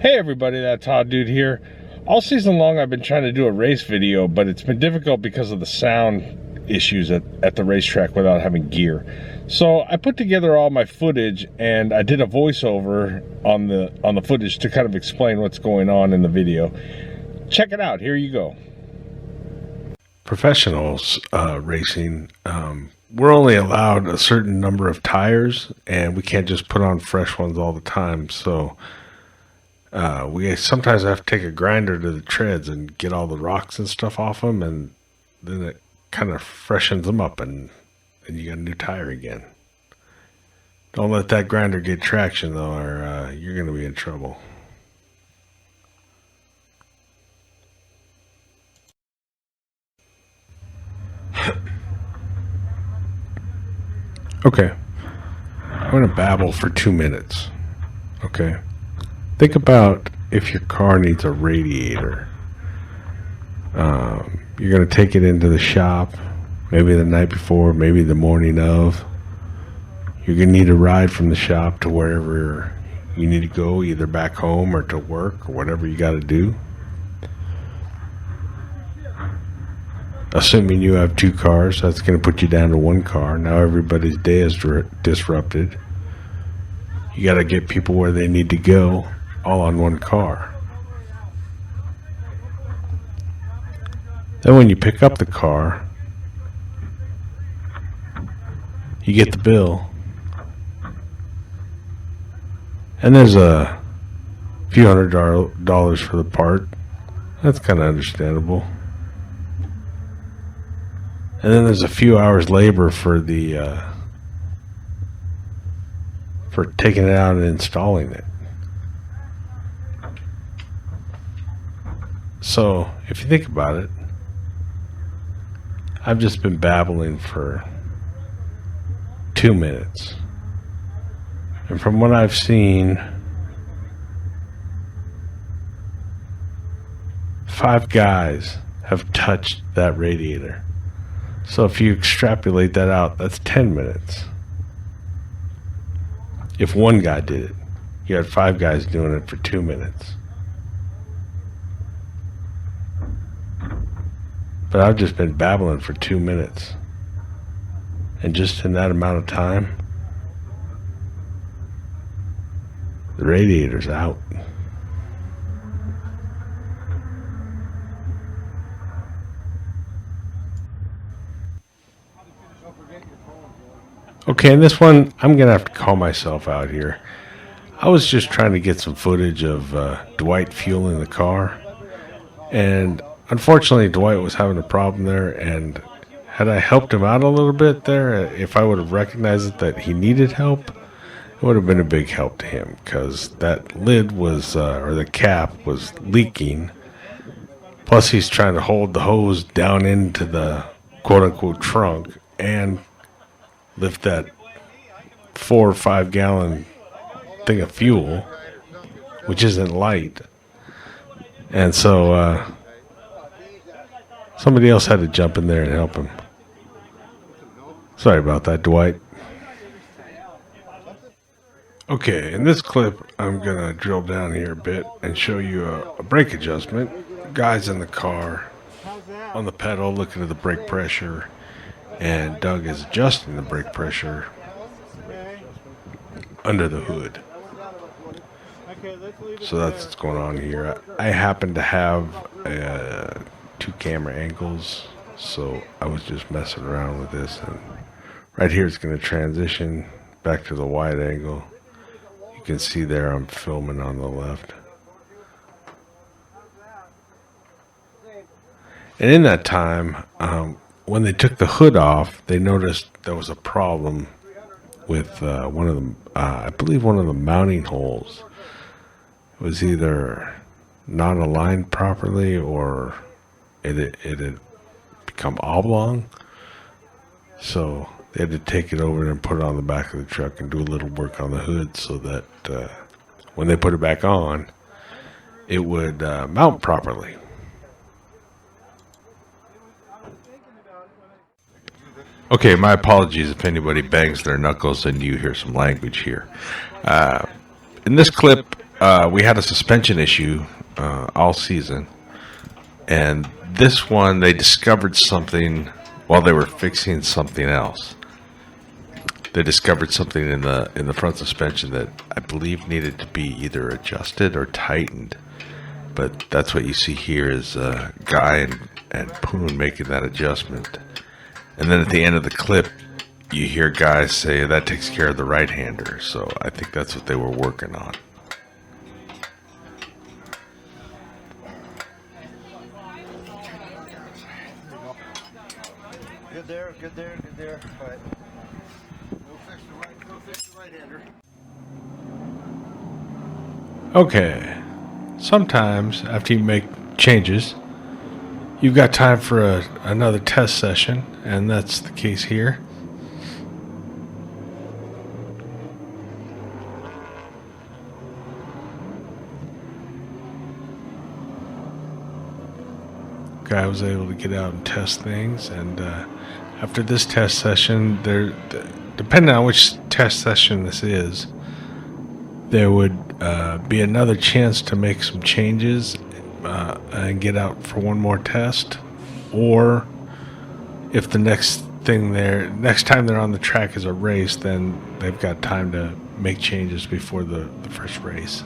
Hey everybody, that Todd Dude here. All season long I've been trying to do a race video, but it's been difficult because of the sound issues at the racetrack without having gear. So I put together all my footage and I did a voiceover on the footage to kind of explain what's going on in the video. Check it out, here you go. Professionals racing, we're only allowed a certain number of tires and we can't just put on fresh ones all the time. So we sometimes have to take a grinder to the treads and get all the rocks and stuff off them, and then it kind of freshens them up, and you got a new tire again. Don't let that grinder get traction, though, or you're going to be in trouble. Okay, I'm going to babble for 2 minutes, okay? Think about if your car needs a radiator. You're going to take it into the shop, maybe the night before, maybe the morning of. You're going to need a ride from the shop to wherever you need to go, either back home or to work or whatever you got to do. Assuming you have 2 cars, that's going to put you down to 1 car. Now everybody's day is disrupted. You got to get people where they need to go, all on 1 car. Then when you pick up the car, you get the bill, and there's a few $100 for the part. That's kind of understandable. And then there's a few hours labor for the for taking it out and installing it. So, if you think about it, I've just been babbling for 2 minutes. And from what I've seen, 5 guys have touched that radiator. So if you extrapolate that out, that's 10 minutes. If 1 guy did it, you had 5 guys doing it for 2 minutes. But I've just been babbling for 2 minutes. And just in that amount of time, the radiator's out. Okay, in this one, I'm going to have to call myself out here. I was just trying to get some footage of Dwight fueling the car. And unfortunately, Dwight was having a problem there, and had I helped him out a little bit there, if I would have recognized that he needed help, it would have been a big help to him, because that lid was, or the cap was leaking. Plus, he's trying to hold the hose down into the quote-unquote trunk and lift that 4 or 5 gallon thing of fuel, which isn't light. And so, somebody else had to jump in there and help him. Sorry about that, Dwight. Okay, in this clip, I'm going to drill down here a bit and show you a brake adjustment. Guys in the car on the pedal looking at the brake pressure, and Doug is adjusting the brake pressure under the hood. So that's what's going on here. I happen to have 2 camera angles, so I was just messing around with this, and right here it's going to transition back to the wide angle. You can see there I'm filming on the left. And in that time, when they took the hood off, they noticed there was a problem with one of them. I believe one of the mounting holes was either not aligned properly, or it had become oblong. So they had to take it over and put it on the back of the truck and do a little work on the hood so that when they put it back on, it would mount properly. Okay, my apologies if anybody bangs their knuckles and you hear some language here. In this clip, we had a suspension issue all season, and this one they discovered something while they were fixing something else. They discovered something in the front suspension that I believe needed to be either adjusted or tightened. But that's what you see here is Guy and Poon making that adjustment. And then at the end of the clip, you hear guys say that takes care of the right-hander. So I think that's what they were working on. Good there, good there, good there. All right. Go fix the right-hander. Okay. Sometimes after you make changes, you've got time for another test session, and that's the case here. Guy was able to get out and test things, and after this test session, depending on which test session this is, there would be another chance to make some changes and get out for one more test, or if the next time they're on the track is a race, then they've got time to make changes before the first race.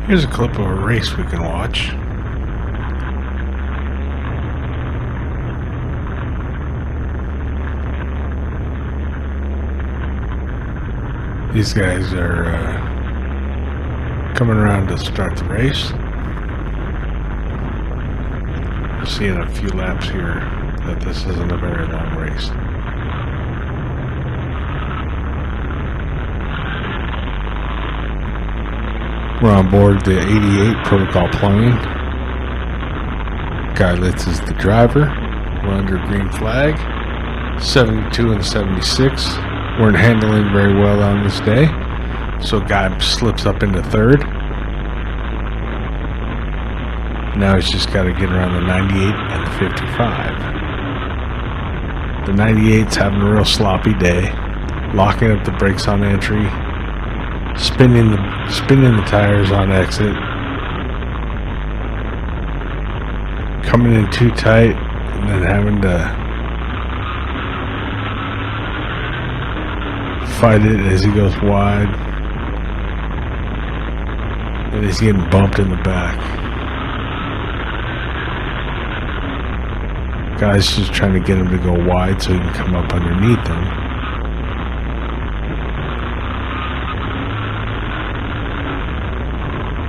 Here's a clip of a race we can watch. These guys are coming around to start the race. We're seeing a few laps here that this isn't a very long race. We're on board the 88 protocol plane. Guy Litz is the driver. We're under green flag. 72 and 76 weren't handling very well on this day, so Guy slips up into third. Now he's just got to get around the 98 and the 55. The 98's having a real sloppy day, locking up the brakes on entry, spinning the tires on exit, coming in too tight, and then having to fight it as he goes wide, and he's getting bumped in the back. Guy's just trying to get him to go wide so he can come up underneath him.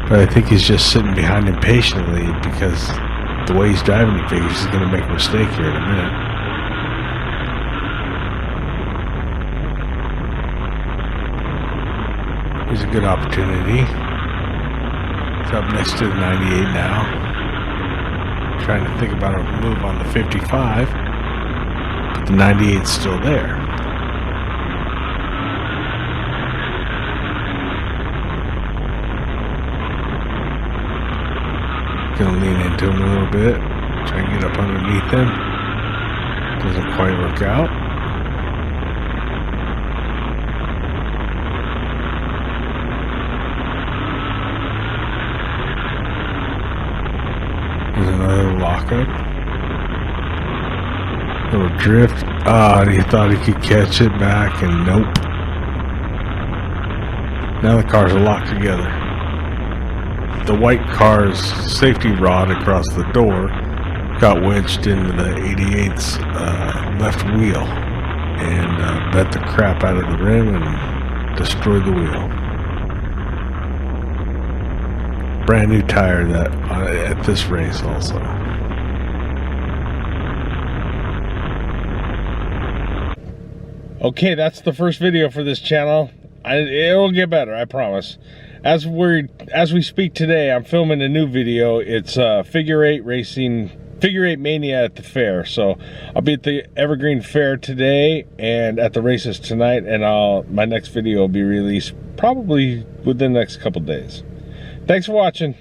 But I think he's just sitting behind him patiently because the way he's driving, he figures he's going to make a mistake here in a minute. Here's a good opportunity. It's up next to the 98 now. Trying to think about a move on the 55, but the 98's still there. Gonna lean into him a little bit, try and get up underneath him. Doesn't quite work out. There's another lockup. Little drift. And he thought he could catch it back, and nope. Now the cars are locked together. The white car's safety rod across the door got wedged into the 88's left wheel and bent the crap out of the rim and destroyed the wheel. Brand new tire that at this race also. Okay, that's the first video for this channel. It'll get better, I promise. As we speak today, I'm filming a new video. It's figure eight mania at the fair. So I'll be at the Evergreen Fair today and at the races tonight, and my next video will be released probably within the next couple days. Thanks for watching.